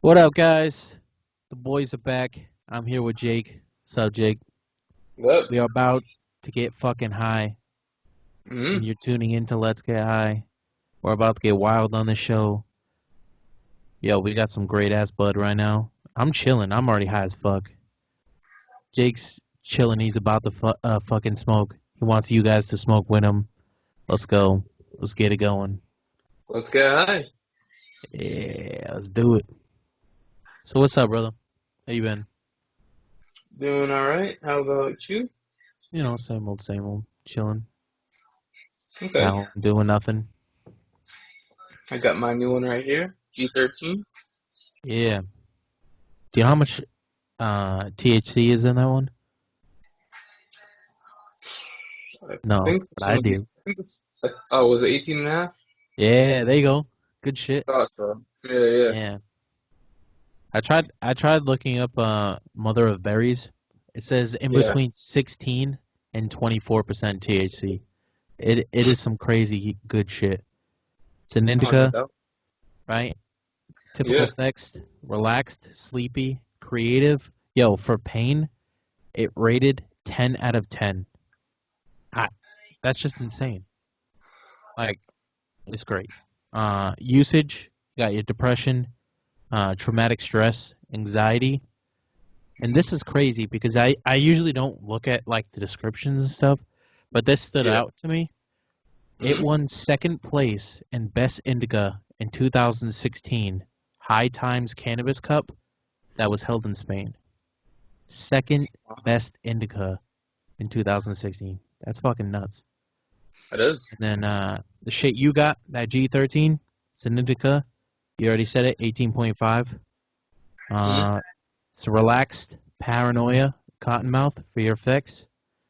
What up, guys? The boys are back. I'm here with Jake. What's up, Jake? Yep. We are about to get fucking high, and Mm-hmm. you're tuning in to Let's Get High. We're about to get wild on the show. Yo, we got some great ass bud right now. I'm chilling. I'm already high as fuck. Jake's chilling. He's about to fucking smoke. He wants you guys to smoke with him. Let's go. Let's get it going. Let's get high. Yeah, let's do it. So what's up, brother? How you been? Doing all right. How about you? Same old. Chilling. At Okay. home, doing nothing. I got my new one right here. G13. Yeah. Do you know how much THC is in that one? I No, think this but one I was. do. I think this. Oh, was it 18 and a half? Yeah, there you go. Good shit. Thought so. Yeah, yeah. Yeah. I tried looking up mother of berries. It says in Yeah. between 16 and 24% THC. It Mm. is some crazy good shit. It's an Oh, no indica, doubt. right? Typical Yeah. effects: relaxed, sleepy, creative. Yo, for pain, it rated 10 out of 10. I, that's just insane. Like, it's great. Usage, you got your depression, traumatic stress, anxiety. And this is crazy because I usually don't look at like the descriptions and stuff, but this stood Yeah. out to me. It Mm-hmm. won second place in Best Indica in 2016 High Times Cannabis Cup that was held in Spain. Second best indica in 2016. That's fucking nuts. It is. And then the shit you got, that G13, it's an indica. You already said it, 18.5. Mm-hmm. Uh, it's relaxed, paranoia, cottonmouth for your effects,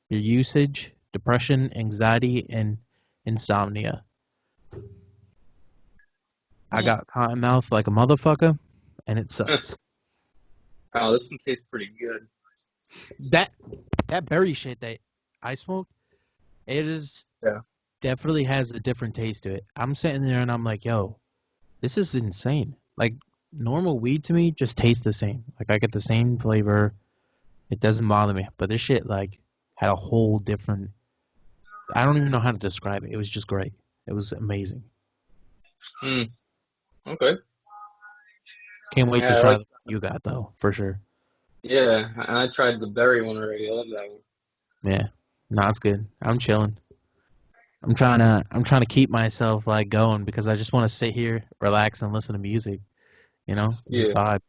your usage, depression, anxiety, and insomnia. I Mm. got cottonmouth like a motherfucker, and it sucks. Oh, this one tastes pretty good. That that berry shit that I smoked, it is Yeah. definitely has a different taste to it. I'm sitting there and I'm like, yo, this is insane. Like normal weed to me just tastes the same. Like I get the same flavor. It doesn't bother me. But this shit like had a whole different. I don't even know how to describe it. It was just great. It was amazing. Mm. Okay. Can't wait to Yeah, I try like. the one you got though, for sure. Yeah, and I tried the berry one already. I love that one. Yeah, no, it's good. I'm chilling. I'm trying to keep myself like going because I just want to sit here, relax, and listen to music. Just Yeah. vibe.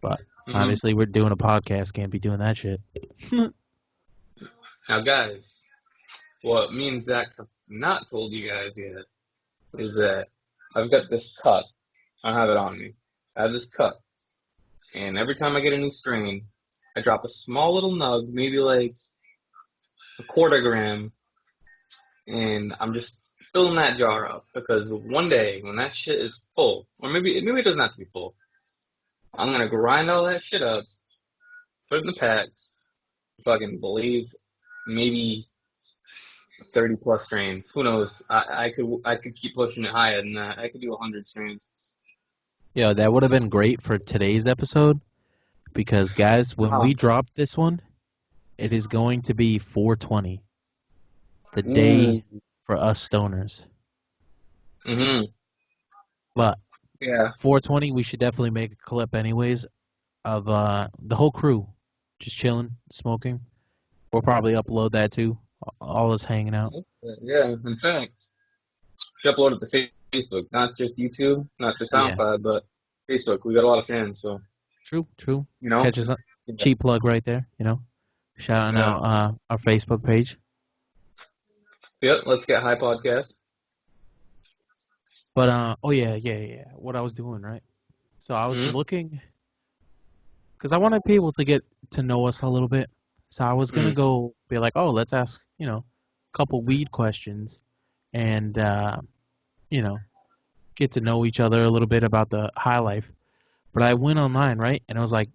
But Mm-hmm. obviously, we're doing a podcast. Can't be doing that shit. Now, guys, what me and Zach have not told you guys yet is that I've got this cup. I have it on me. I have this cup, and every time I get a new strain, I drop a small little nug, maybe like a quarter gram, and I'm just filling that jar up because one day when that shit is full, or maybe it doesn't have to be full, I'm gonna grind all that shit up, put it in the packs, fucking blaze maybe 30 plus strains. Who knows? I could keep pushing it higher than that. I could do 100 strains. Yeah, that would have been great for today's episode because, guys, when Huh. we drop this one, it is going to be 420, the day Ooh. for us stoners. Mhm. But Yeah. 420, we should definitely make a clip, anyways, of the whole crew just chilling, smoking. We'll probably upload that too. All us hanging out. Yeah. In fact, should upload it to Facebook, not just YouTube, not just Yeah, SoundCloud, but Facebook. We got a lot of fans, so true, true. you know. Catch us up. Yeah. Cheap plug right there. Shouting Yeah. out our Facebook page. Yep. Let's get high podcast. But oh yeah. What I was doing, right? So I was Mhm. looking because I wanted people to get to know us a little bit. So I was gonna Mhm. go be like, oh, let's ask, a couple weed questions and you know, get to know each other a little bit about the high life. But I went online, right? And it was like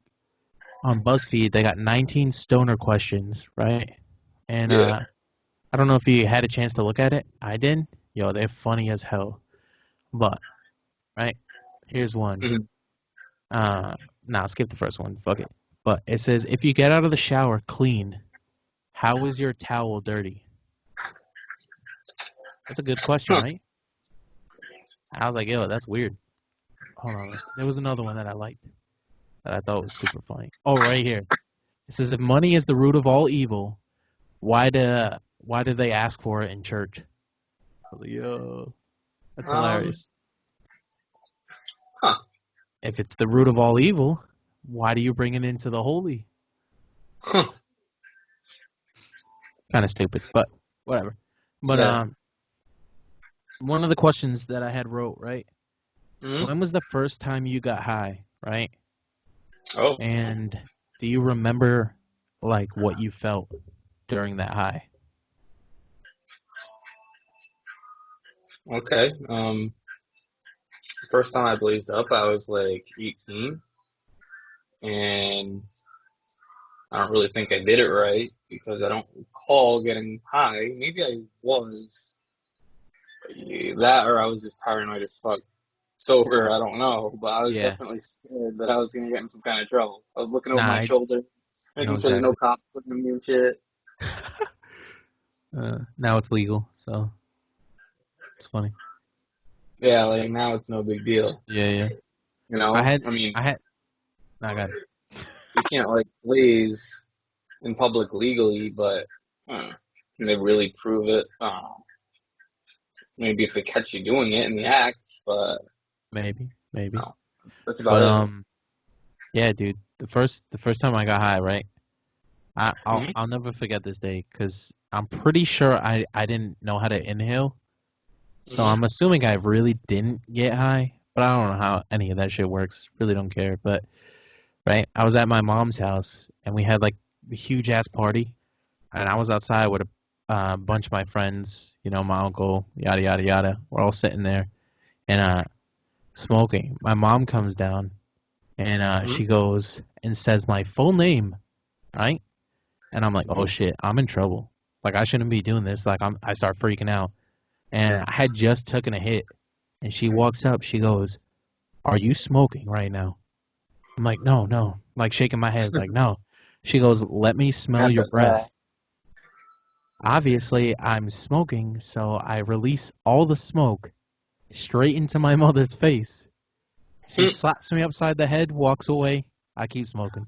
on BuzzFeed, they got 19 stoner questions, right? And Yeah. I don't know if you had a chance to look at it. I did. Yo, they're funny as hell. But, right? Here's one. Mhm. Nah, skip the first one. Fuck it. But it says, if you get out of the shower clean, how is your towel dirty? That's a good question, Huh. right? I was like, yo, that's weird. Hold on. There was another one that I liked that I thought was super funny. Oh, right here. It says, if money is the root of all evil, why do they ask for it in church? I was like, yo, that's Um. hilarious. Huh. If it's the root of all evil, why do you bring it into the holy? Huh. Kind of stupid, but whatever. But Yeah. one of the questions that I had wrote, right? Hmm. When was the first time you got high, right? Oh. And do you remember like what you felt during that high? Okay. First time I blazed up, I was like 18, and I don't really think I did it right because I don't recall getting high. Maybe I was that, or I was just paranoid as fuck. Sober, I don't know, but I was Yeah. definitely scared that I was gonna get in some kind of trouble. I was looking over Nah, my shoulder, I know making sure there's no exactly. cops looking at me and shit. Now it's legal, so it's funny. Yeah, like now it's no big deal. Yeah, yeah. You I know, had, I mean, I had, I got it. you can't like blaze in public legally, but can they really prove it? Maybe if they catch you doing it in the act, but Maybe, maybe. no, that's But about it. yeah, dude. The first time I got high, right? I'll Hmm. I'll never forget this day because I'm pretty sure I didn't know how to inhale, so Hmm. I'm assuming I really didn't get high. But I don't know how any of that shit works. Really don't care. But right, I was at my mom's house and we had like a huge ass party, and I was outside with a bunch of my friends. You know, my uncle, yada yada yada. We're all sitting there and smoking. My mom comes down and Hmm. she goes and says my full name, right? And I'm like, oh Hmm. shit, I'm in trouble. Like I shouldn't be doing this. Like I start freaking out. And I had just taken a hit. And she walks up, she goes, are you smoking right now? I'm like, no, no. Like shaking my head, like, no. She goes, let me smell Not your that breath. bad. Obviously, I'm smoking, so I release all the smoke straight into my mother's face. She Hmm. slaps me upside the head, walks away. I keep smoking.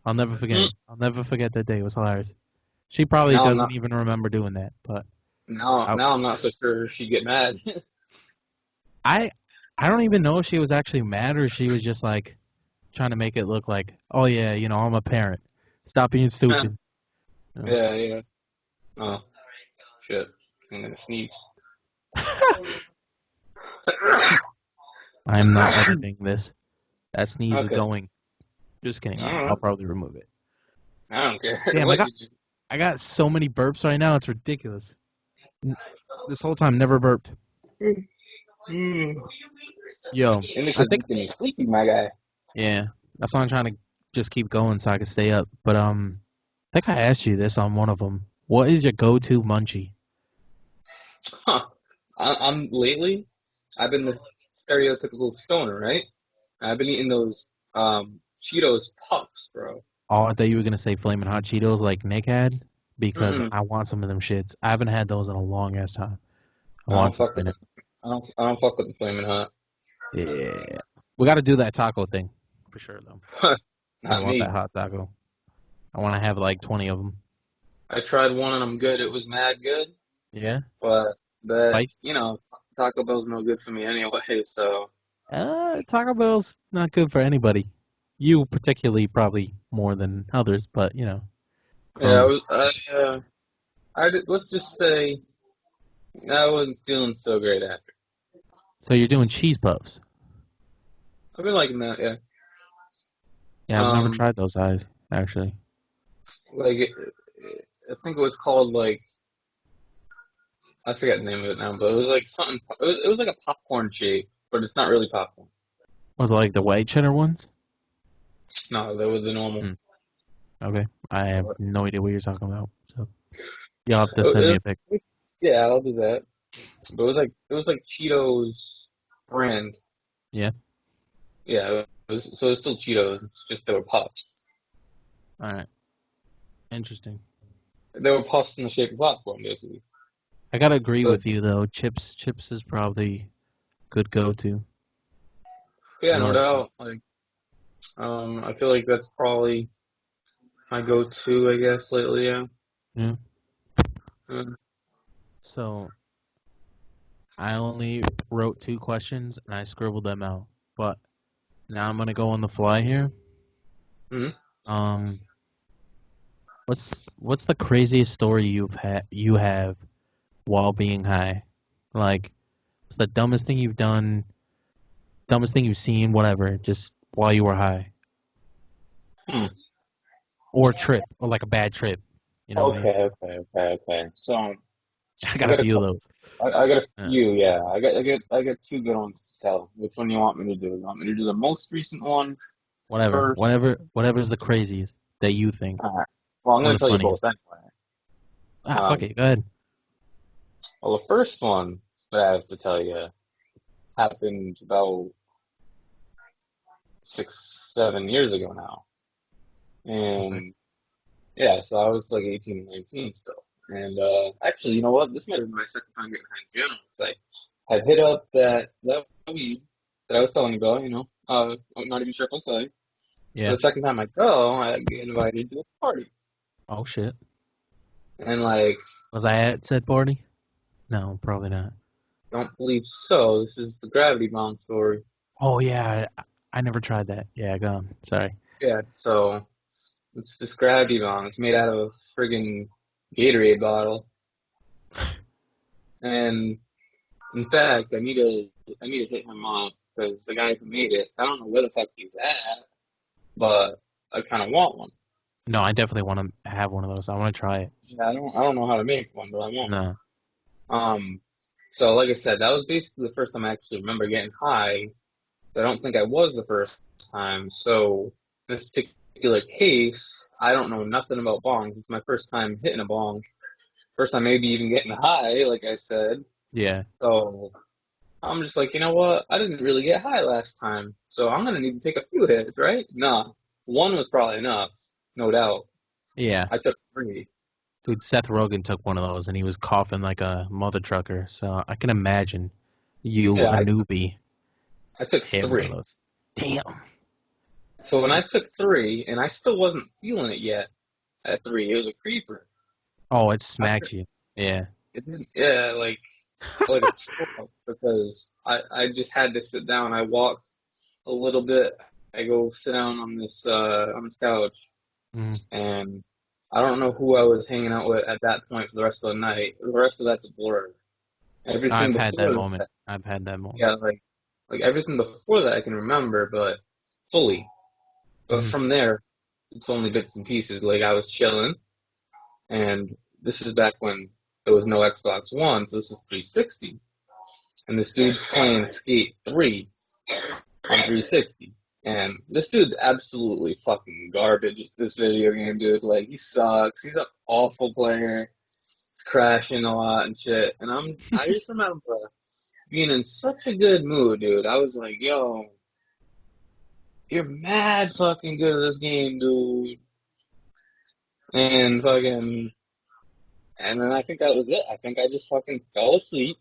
I'll never forget Hmm. it. I'll never forget that day. It was hilarious. She probably Now I'm doesn't not. even remember doing that, but Now, I, now I'm not so sure she'd get mad. I, I don't even know if she was actually mad or she was just like trying to make it look like, oh yeah, I'm a parent. Stop being stupid. You Yeah, yeah. Oh, shit. I'm gonna sneeze. I'm not editing this. That sneeze is Okay. going. Just kidding. All I'll right. probably remove it. I don't care. Damn, I What got did you? I got so many burps right now. It's ridiculous. This whole time, never burped. Mm. Yo, I Indica's think making me sleepy, my guy. yeah. That's why I'm trying to just keep going so I can stay up. But I think I asked you this on one of them. What is your go-to munchie? Huh. I'm lately. I've been the stereotypical stoner, right? I've been eating those Cheetos puffs, bro. Oh, I thought you were gonna say flaming hot Cheetos like Nick had because Mm-mm. I want some of them shits. I haven't had those in a long ass time. I I want don't some fuck with right the. now. I don't fuck with the flaming hot. Yeah, we got to do that taco thing for sure though. I Not want that me. hot taco. I want to have like 20 of them. I tried one and I'm good. It was mad good, Yeah, but that spicy. Taco Bell's no good for me anyway. So Taco Bell's not good for anybody. You particularly probably more than others, but yeah, Crohn's. let's just say I wasn't feeling so great after. So you're doing cheese puffs. I've been liking that, yeah. Yeah, I've never Um, tried those eyes actually. like I think it was called like I forget the name of it now, but it was like something. It was like a popcorn shape, but it's not really popcorn. Was it like the white cheddar ones? No, that was the normal. Hmm. Okay, I have But no idea what you're talking about. So you'll have to send me it, a pic. yeah, I'll do that. But it was like Cheetos brand. Yeah. Yeah, So it's still Cheetos. It's just they were puffs. All right. Interesting. They were puffs in the shape of popcorn, basically. I gotta agree So with you though. Chips is probably good go-to. yeah, I no like chips. doubt. Like, I feel like that's probably my go-to, I guess, lately. Yeah. Yeah. Mm-hmm. So I only wrote 2 questions and I scribbled them out. But now I'm gonna go on the fly here. Um, what's the craziest story you have while being high? Like, what's the dumbest thing you've done, dumbest thing you've seen, whatever, just while you were high, Hmm. or a trip, or like a bad trip. You know what I mean? Okay. So I I got a got a few of couple. those. I got a Uh, few. Yeah, I got two good ones to tell. Which one you want me to do? You want me to do the most recent one whatever, first? whatever's the craziest that you think, All right. Well, I'm or gonna the tell you both funniest. anyway. Ah, fuck Um, it. Go ahead. well, the first one that I have to tell you happened about 6, 7 years ago now, Okay. and yeah, so I was like 18 and 19 still. And actually, you know what? This might have been my second time getting high in general. It's like I hit up that weed that I was telling you about. I'm not even sure if I'll say. But Yeah. the second time I go, I get invited to a party, Oh shit. and like, Was I at said party? No, probably not. don't believe so. This is the gravity bomb story. Oh yeah, I never tried that. Yeah, go on. Sorry. Yeah, so it's this gravity bomb. It's made out of a friggin' Gatorade bottle, and in fact, I need to hit him up because the guy who made it, I don't know where the fuck he's at, but I kind of want one. No, I definitely want to have one of those. I want to try it. Yeah, I don't know how to make one, but I want one. No. So like I said, that was basically the first time I actually remember getting high. I don't think I was the first time. So in this particular case, I don't know nothing about bongs. It's my first time hitting a bong. First time maybe even getting high, like I said. Yeah. So I'm just like, you know what? I didn't really get high last time, so I'm gonna need to take a few hits, right? Nah, one was probably enough, no doubt. Yeah. I took three. Dude, Seth Rogen took one of those and he was coughing like a mother trucker. So I can imagine you, Yeah, a I, newbie, I took hit one of three. those. Damn. So when I took three, and I still wasn't feeling it yet at three, it was a creeper. Oh, it After smacked you. Yeah. it didn't, yeah, like a truck because I just had to sit down. I walked a little bit. I go sit down on this couch, Mm. and I don't know who I was hanging out with at that point for the rest of the night. The rest of that's a blur. Everything I've had that before moment. that, I've had that moment. yeah, like everything before that I can remember, but fully. But Mm. from there, it's only bits and pieces. Like I was chilling, and this is back when there was no Xbox One, so this is 360, and this dude's playing Skate 3 on 360. And this dude's absolutely fucking garbage. This video game, dude. Like he sucks. He's an awful player. He's crashing a lot and shit. And I just remember being in such a good mood, dude. I was like, yo, you're mad fucking good at this game, dude. And fucking, and then I think that was it. I think I just fucking fell asleep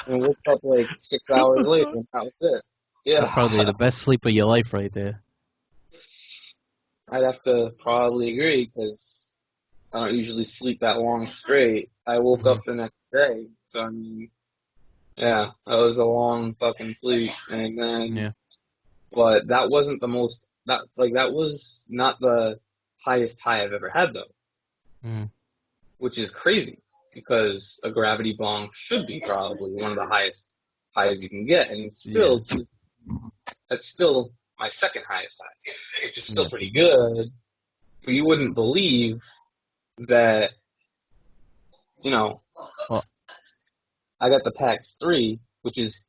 and woke up like 6 hours later, and that was it. That's probably Yeah, the best sleep of your life right there. I'd have to probably agree because I don't usually sleep that long straight. I woke Hmm. up the next day, so I mean, yeah, that was a long fucking sleep. And then, Yeah. but that wasn't the most that was not the highest high I've ever had though, Mm. which is crazy because a gravity bong should be probably one of the highest highs you can get, and it's Yeah. still that's still my second highest high, which is still Yeah. pretty good. But you wouldn't believe that, you know, Well, I got the PAX 3, which is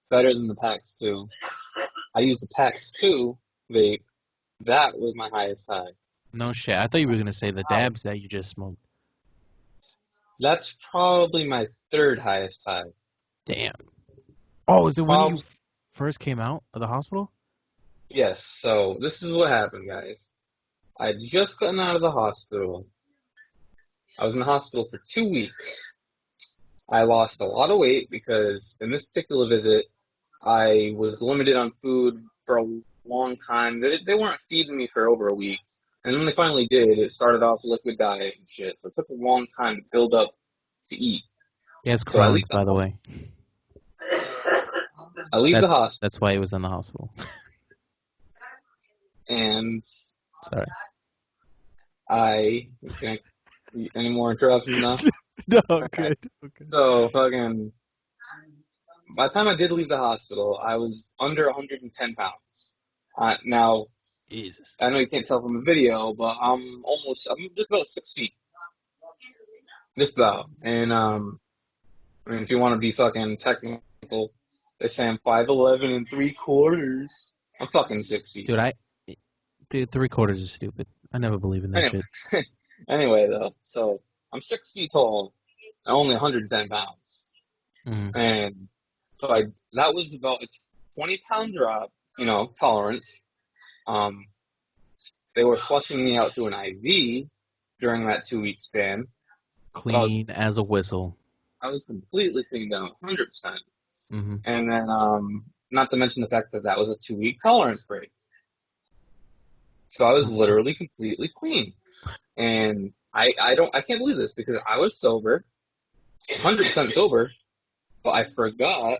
better than the PAX 2. I used the PAX 2 vape. That was my highest high. no shit. I thought you were gonna say the Wow. dabs that you just smoked. That's probably my third highest high. Damn. Oh, is it when you Probably, first came out of the hospital? Yes, so this is what happened, guys. I had just gotten out of the hospital. I was in the hospital for 2 weeks. I lost a lot of weight because in this particular visit, I was limited on food for a long time. They weren't feeding me for over a week. And when they finally did, it started off liquid diet and shit. So it took a long time to build up to eat. He has So Crohn's, by the way. I leave the hospital That's why he was in the hospital. and Sorry. can any more interruptions now? No, Okay. good. Okay. So fucking by the time I did leave the hospital, I was under 110 pounds. Now Jesus. I know you can't tell from the video, but I'm just about 6 feet, just about. And I mean, if you want to be fucking technical, they say I'm 5'11" and 3/4. I'm fucking 6 feet. Dude, 3/4 is stupid. I never believe in that Anyway, shit. anyway though, so I'm 6 feet tall, and only 110 pounds, Mm. and so that was about a 20-pound drop, tolerance. Um, they were flushing me out through an IV during that 2 week span. So Clean as a whistle. I was completely cleaned down, 100%. Mm-hmm. And then, not to mention the fact that that was a 2 week tolerance break. So I was Mm-hmm. literally completely clean. And I can't believe this because I was sober, 100% sober, but I forgot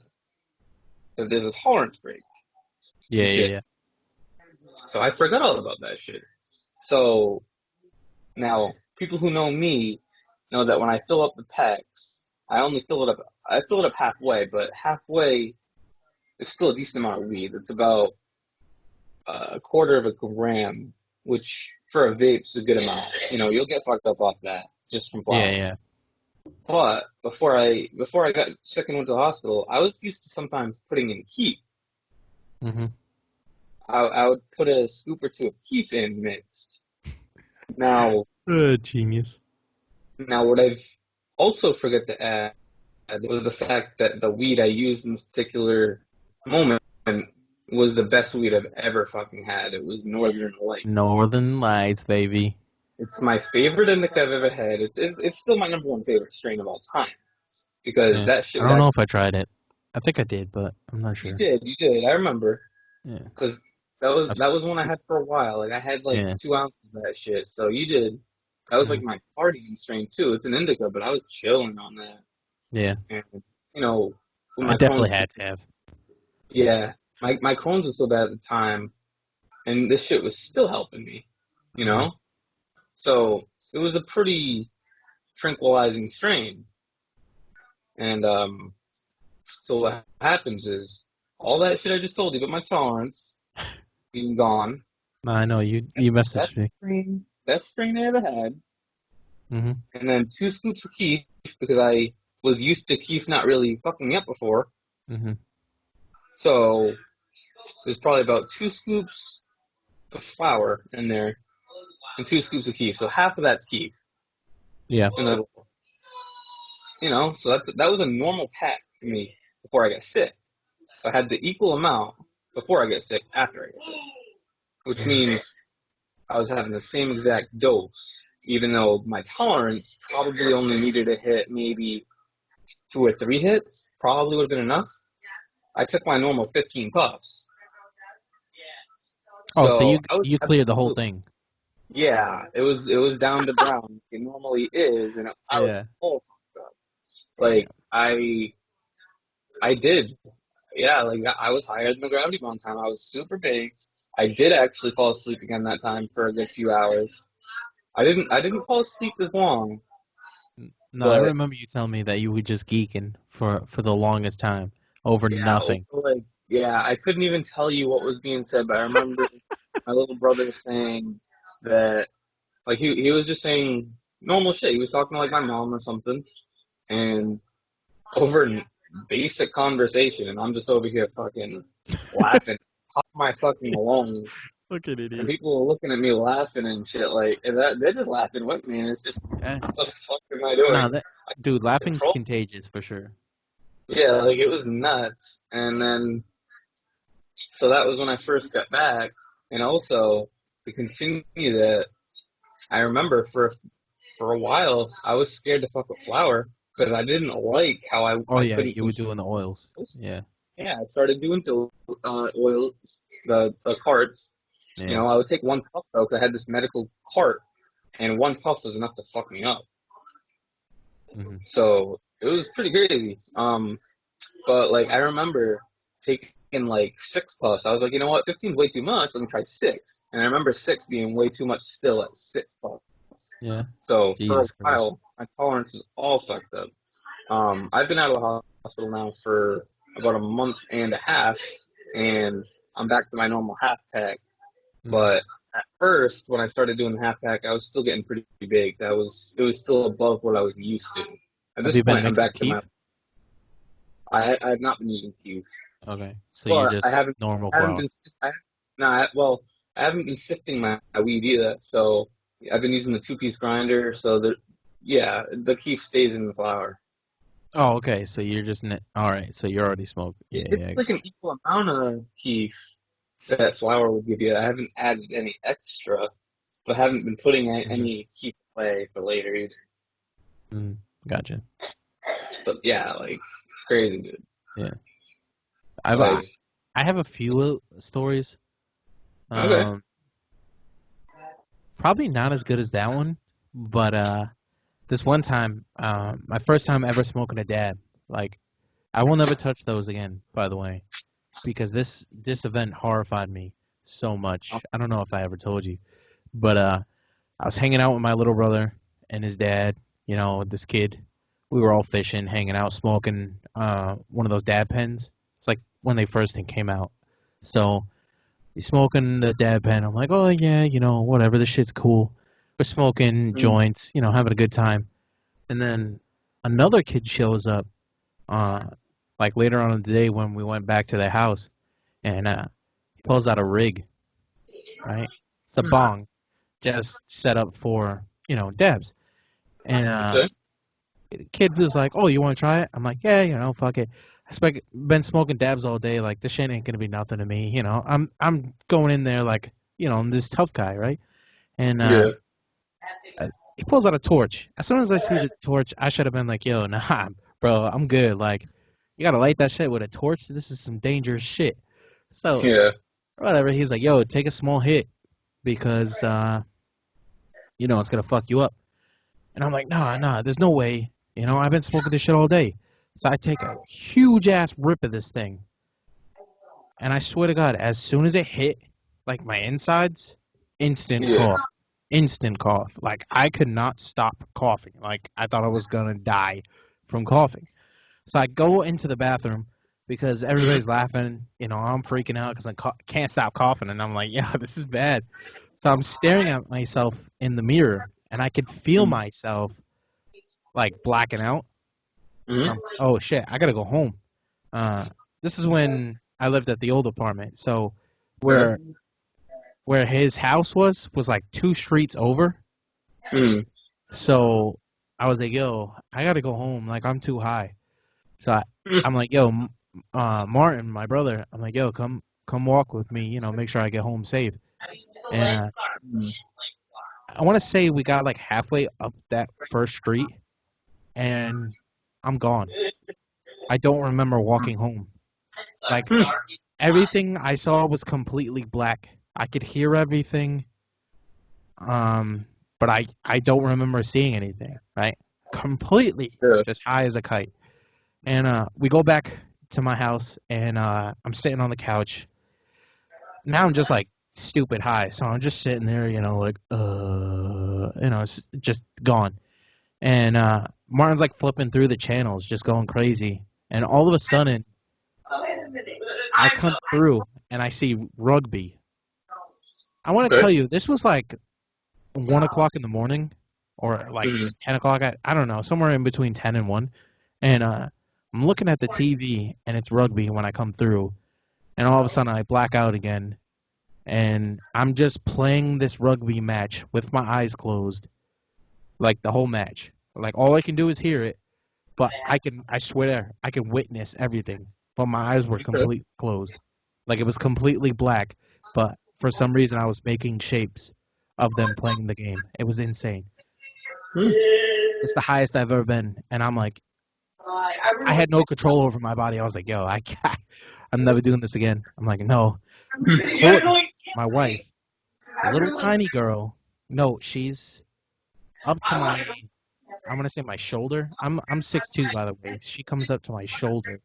that there's a tolerance break Yeah, and yeah, shit. yeah. So I forgot all about that shit. So now people who know me know that when I fill up the packs, I fill it up halfway, but halfway is still a decent amount of weed. It's about a quarter of a gram, which for a vape is a good amount. You'll get fucked up off that just from Yeah, flour. yeah. But before I got sick and went to the hospital, I was used to sometimes putting in keef. Mm-hmm. I would put a scoop or two of keef in mixed. Now, Genius. what I've also forgot to add was the fact that the weed I used in this particular moment was the best weed I've ever fucking had. It was Northern Lights. Northern Lights, baby. It's my favorite indica I've ever had. It's still my number one favorite strain of all time because Yeah. that I shit would don't know actually. if I tried it. I think I did, but I'm not You sure. did, you did. I remember Yeah. because that I've, was one I had for a while. Like I had like yeah. 2 ounces of that shit. So you did. That was Mm-hmm. like my partying strain too. It's an indica, but I was chilling on that. Yeah. And you know, with I my definitely Crohn's, had to have. yeah, my Crohn's was so bad at the time, and this shit was still helping me. You Mm-hmm. know, so it was a pretty tranquilizing strain. And so what happens is all that shit I just told you about my tolerance being gone. No, I know you That messaged me. that strain I ever had, Mm-hmm. and then 2 scoops of keef because I was used to keef not really fucking me up before. Mm-hmm. So there's probably about 2 scoops of flour in there and 2 scoops of keef. So half of that's keef. Yeah. And then, so that was a normal pack for me before I got sick. So I had the equal amount before I got sick, after I got sick, which means I was having the same exact dose, even though my tolerance probably only needed to hit maybe 2 or 3 hits, probably would have been enough. I took my normal 15 puffs. Oh, so So you I was you cleared the whole absolutely, thing. yeah, it was down to brown. Like it normally is, and I was Yeah. all fucked up. Damn. Like I did, yeah. Like I was higher than the gravity one time. I was super big. I did actually fall asleep again that time for a good few hours. I didn't fall asleep as long, No, I but remember you telling me that you were just geeking for the longest time over yeah, nothing. like yeah, I couldn't even tell you what was being said, but I remember my little brother saying that like he was just saying normal shit. He was talking to like my mom or something, and over basic conversation, and I'm just over here fucking laughing, top of my fucking lungs, Fucking and idiot. people are looking at me laughing and shit like and they're just laughing with me, and it's just Eh. what the fuck am I doing? No, that I dude, can't laughing's control. contagious for sure. Yeah, like it was nuts, and then So that was when I first got back, and also to continue that, I remember for a while I was scared to fuck with flour because I didn't like how Oh I yeah, couldn't you were control doing the oils. those. Yeah, Yeah, I started doing oils, the carts. You yeah. know, I would take one puff though, 'cause I had this medical cart, and one puff was enough to fuck me up. Hmm. So it was pretty crazy. But like I remember taking like 6 puffs. I was like, you know what, 15 is way too much. Let me try six. And I remember six being way too much still at 6 puffs. Yeah. So for a Jesus Christ. while, my tolerance was all fucked up. I've been out of the hospital now for about a month and a half, and I'm back to my normal half pack. Hmm. But at first, when I started doing the half pack, I was still getting pretty big. It was still above what I was used to. At Have this you been point, I'm mixing back to my. keef? I have not been using Q. Okay, so you're But just normal I haven't flour. been, no, well, I haven't been sifting my weed either. So I've been using the two-piece grinder. So yeah, the keef stays in the flour. Oh, okay. So you're just all right. So you're already smoking. Yeah, It's yeah. like an equal amount of keef that flour would give you. I haven't added any extra, but haven't been putting Hmm. any keef away for later either. Mm, gotcha. But yeah, like crazy good. Yeah, I've Like I have a few stories. okay, Um, Probably not as good as that one, but this one time, my first time ever smoking a dab. Like, I will never touch those again. By the way, because this event horrified me so much. I don't know if I ever told you, but I was hanging out with my little brother and his dad. You know, this kid. We were all fishing, hanging out, smoking one of those dab pens. It's like when they first came out. So he's smoking the dab pen. I'm like, oh yeah, whatever. This shit's cool. We're smoking mm, joints, having a good time. And then another kid shows up, uh, like later on in the day when we went back to the house, and he pulls out a rig, right? It's a mm, bong, just set up for dabs. And okay, the kid was like, "Oh, you want to try it?" I'm like, "Yeah, fuck it." Been smoking dabs all day. Like this shit ain't gonna be nothing to me. I'm going in there like I'm this tough guy, right? And yeah, he pulls out a torch. As soon as I see the torch, I should have been like, "Yo, nah, bro, I'm good." Like, you gotta light that shit with a torch. This is some dangerous shit. So yeah, whatever. He's like, "Yo, take a small hit because it's gonna fuck you up." And I'm like, "Nah, nah, there's no way. I've been smoking this shit all day." So I take a huge ass rip of this thing, and I swear to God, as soon as it hit like my insides, instant yeah. cough. Instant cough. Like I could not stop coughing. Like I thought I was gonna die from coughing. So I go into the bathroom because Mm, everybody's laughing. I'm freaking out because can't stop coughing, and I'm like, yeah, this is bad. So I'm staring at myself in the mirror, and I could feel mm, myself like blacking out. And mm, I'm, oh shit, I gotta go home. Uh, this is when I lived at the old apartment. So okay, where where his house was like 2 streets over. mm, So I was like, yo, I gotta go home. Like I'm too high. So mm, I'm like, yo, Martin, my brother. I'm like, yo, come walk with me. Make sure I get home safe. And mm. I want to say we got like halfway up that first street, and I'm gone. I don't remember walking home. Like Hmm. everything I saw was completely black. I could hear everything, but I don't remember seeing anything. Right, completely Yeah. just high as a kite. And we go back to my house, and I'm sitting on the couch. Now I'm just like stupid high, so I'm just sitting there, like it's just gone. And Martin's like flipping through the channels, just going crazy. And all of a sudden, I come through and I see rugby. I want to Okay. tell you, this was like 1 o'clock in the morning, or like Mm, 10 o'clock. I don't know, somewhere in between 10 and 1. And I'm looking at the TV, and it's rugby when I come through. And all of a sudden, I black out again, and I'm just playing this rugby match with my eyes closed, like the whole match. Like all I can do is hear it, but I swear, I can witness everything, but my eyes were okay. completely closed. Like it was completely black, but for some reason I was making shapes of them playing the game. It was insane. Hmm. It's the highest I've ever been, and I'm like, I had no control over my body. I was like, yo, I can't, I'm never doing this again. I'm like, no. Courtney, my wife, little tiny girl. No, she's up to my, I'm gonna say my shoulder. I'm 6'2", by the way. She comes up to my shoulder.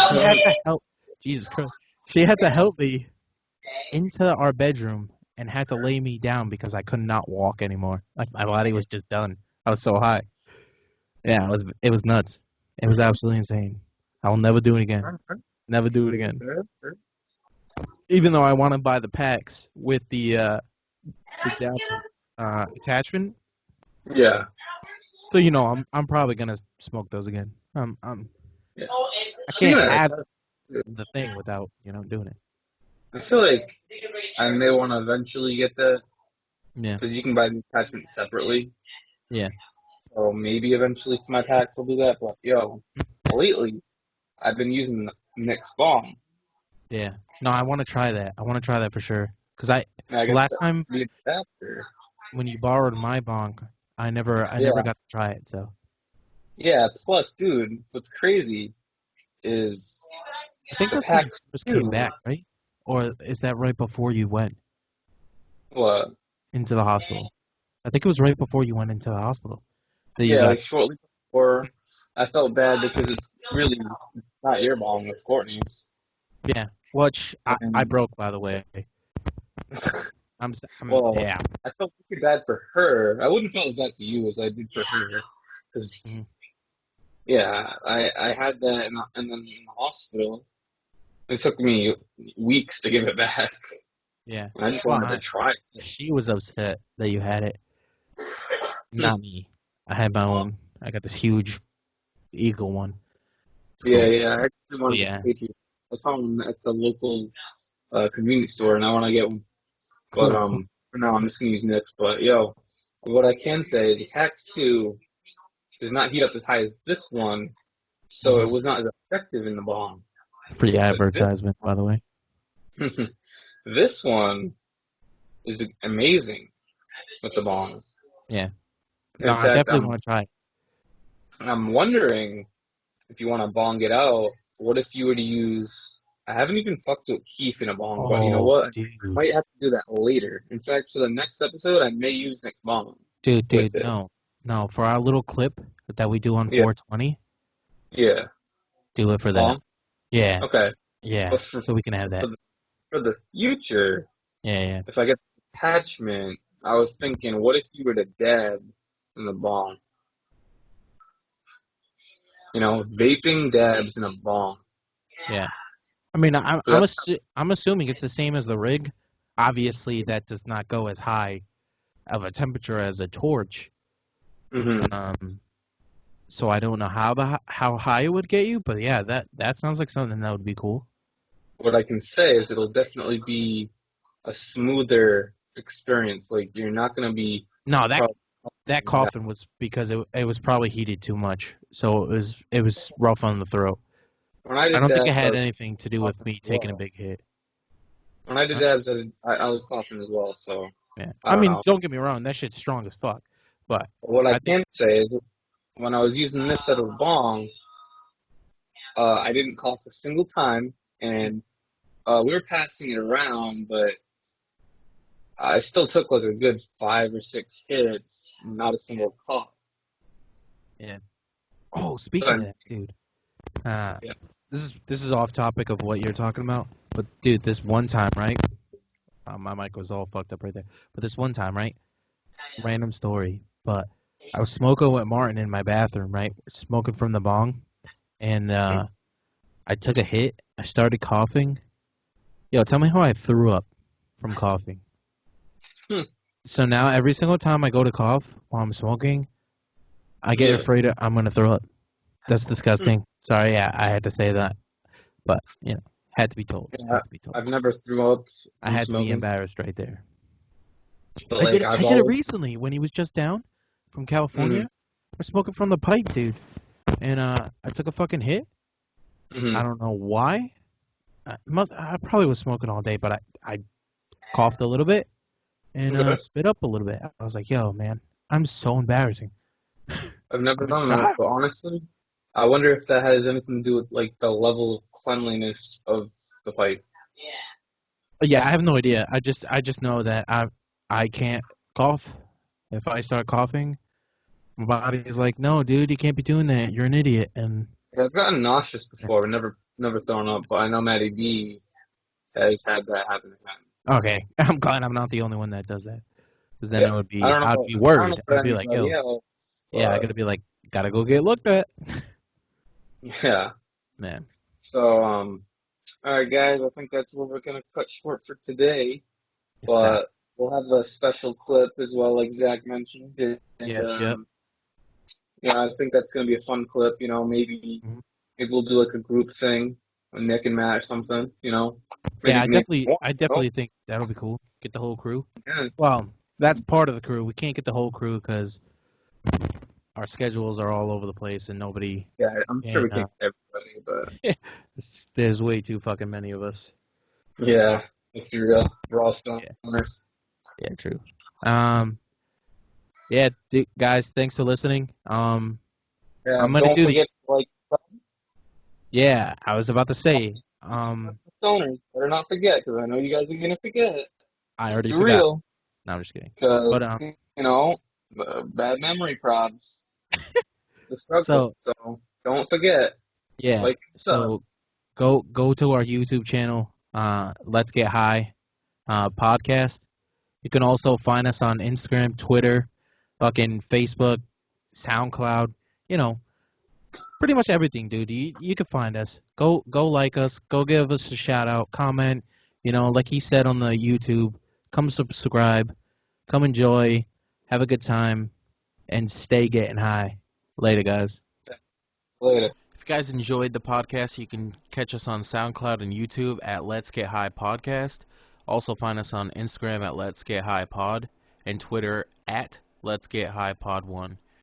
She had to help. Jesus Christ. She had to help me into our bedroom and had to lay me down because I could not walk anymore. Like my body was just done. I was so high. Yeah, it was nuts. It was absolutely insane. I will never do it again. Never do it again. Even though I want to buy the packs with the depth attachment. Yeah. So I'm probably gonna smoke those again. Yeah. I Speaking can't of have that, the thing without doing it. I feel like I may want to eventually get that Yeah, because you can buy the attachment separately. yeah, So maybe eventually my packs will do that. But yo, lately I've been using the Nick's bong. yeah. No, I want to try that. I want to try that for sure. Cause And I the got last time the adapter. when you borrowed my bong, I never Yeah, got to try it. So yeah. Plus, dude, what's crazy is I think the that's when you packs first came too. back, right? Or is that right before you went What? into the hospital? I think it was right before you went into the hospital that you Yeah, got. like shortly before. I felt bad because it's not your bong, it's Courtney's. Yeah, which I And broke, by the way. well, Yeah. I felt pretty bad for her. I wouldn't feel as bad for you as I did for her. Because, Mhm. yeah, I had that and then in the hospital. It took me weeks to give it back. Yeah. And I just Well, wanted to try it. she was upset that you had it, not me. I had my own. I got this huge eagle one. It's Yeah, cool. yeah, I actually But wanted to yeah, take you. I saw one at the local convenience store and I want to get one. But cool, cool. for now I'm just gonna use Nyx. But yo, what I can say is the Cax 2 does not heat up as high as this one, so it Hmm. was not as effective in the bomb. Free But this advertisement, by the way. one, this one is amazing with the bomb. Yeah. No, In I fact, definitely want to try it. I'm wondering if you want to bong it out. What if you were to use? I haven't even fucked with Keef in a bong, but you know Oh, what? I dude. might have to do that later. In fact, for the next episode, I may use Nyx bong with Dude, it. no. No, for our little clip that we do on Yeah, 420, yeah, do it for that. bong. Yeah, Okay, yeah. but So we can have for that. for the future, Yeah, yeah. if I get the attachment, I was thinking, what if you were to dab in the bong? You know, vaping dabs in a bong. Yeah. I mean, So that's I'm assuming it's the same as the rig. Obviously, that does not go as high of a temperature as a torch. hmm Um, so I don't know how high it would get you, but yeah, that sounds like something that would be cool. what I can say is it'll definitely be a smoother experience. Like you're not gonna be No, that probably that that. coffin was because it was probably heated too much, so it was rough on the throat. When I I did don't think it dabs, I had was anything to do with coughing me as taking a well. big hit. When I did Huh? dabs, I was coughing as well. So Yeah, I I don't mean, know. don't get me wrong, that shit's strong as fuck, but But what I I think can say is when I was using this set of bong, I didn't cough a single time, and we were passing it around, but I still took like a good 5 or 6 hits, not a single cough. yeah. Oh, speaking But, of that, dude. Uh, yeah. this is off topic of what you're talking about, but dude, this one time, right? My mic was all fucked up right there. But this one time, right? Random story, but I was smoking with Martin in my bathroom, right? Smoking from the bong, and I took a hit. I started coughing. Yo, tell me how I threw up from coughing. Hmm. So now every single time I go to cough while I'm smoking, I get Yeah. afraid I'm gonna throw up. That's Hmm. disgusting. Sorry, yeah, I had to say that, but had to be told. Yeah. Had to be told. I've never threw up I from had to be smoking, embarrassed right there. but I did like it. I've I did it always. recently when he was just down from California. Mm, We're smoking from the pipe, dude, and I took a fucking hit. I hmm don't know why. I probably was smoking all day, but I coughed a little bit and Okay. spit up a little bit. I was like, yo, man, I'm so embarrassing. I've never I'm in done that, shock. but honestly, I wonder if that has anything to do with like the level of cleanliness of the pipe. Yeah, I have no idea. I just know that I can't cough. If I start coughing, my body's like, no, dude, you can't be doing that. You're an idiot. And Yeah, I've gotten nauseous before, but never thrown up. But I know Matty B has had that happen to him. okay, I'm glad I'm not the only one that does that. Because then Yeah, I'd be I don't know worried. I'd about be like, anybody yo, else, yeah, I but gotta be like, gotta go get looked at. yeah. Man, So all right, guys, I think that's what we're gonna cut short for today. it's that. But we'll have a special clip as well, like Zach mentioned, and Yep, yep. yeah, I think that's gonna be a fun clip. Mhm. Maybe we'll do like a group thing, a Nick and Matt or something. Yeah, Maybe me and one. I definitely think that'll be cool. Get the whole crew. Yeah, Well, that's part of the crew. We can't get the whole crew because our schedules are all over the place and nobody yeah, I'm sure can. we can't get everybody, but There's way too fucking many of us. yeah, let's be real. We're all Yeah, stoners. yeah, true. Um, yeah, guys, thanks for listening. Yeah, I'm gonna don't do the. forget like Yeah, I was about to say. stoners. Better not forget, because I know you guys are gonna forget. I Let's already be forgot. real, No, I'm just kidding. because But bad memory probs, the struggle. so So don't forget. yeah, Like sub. so go to our YouTube channel. Let's Get High podcast. You can also find us on Instagram, Twitter, fucking Facebook, SoundCloud. You know, pretty much everything, dude. You can find us. Go like us. Go give us a shout out, comment. You know, like he said on the YouTube, come subscribe, come enjoy, have a good time, and stay getting high. Later, guys. Later. If you guys enjoyed the podcast, you can catch us on SoundCloud and YouTube at Let's Get High Podcast. Also find us on Instagram at Let's Get High Pod and Twitter at Let's Get High Pod 1.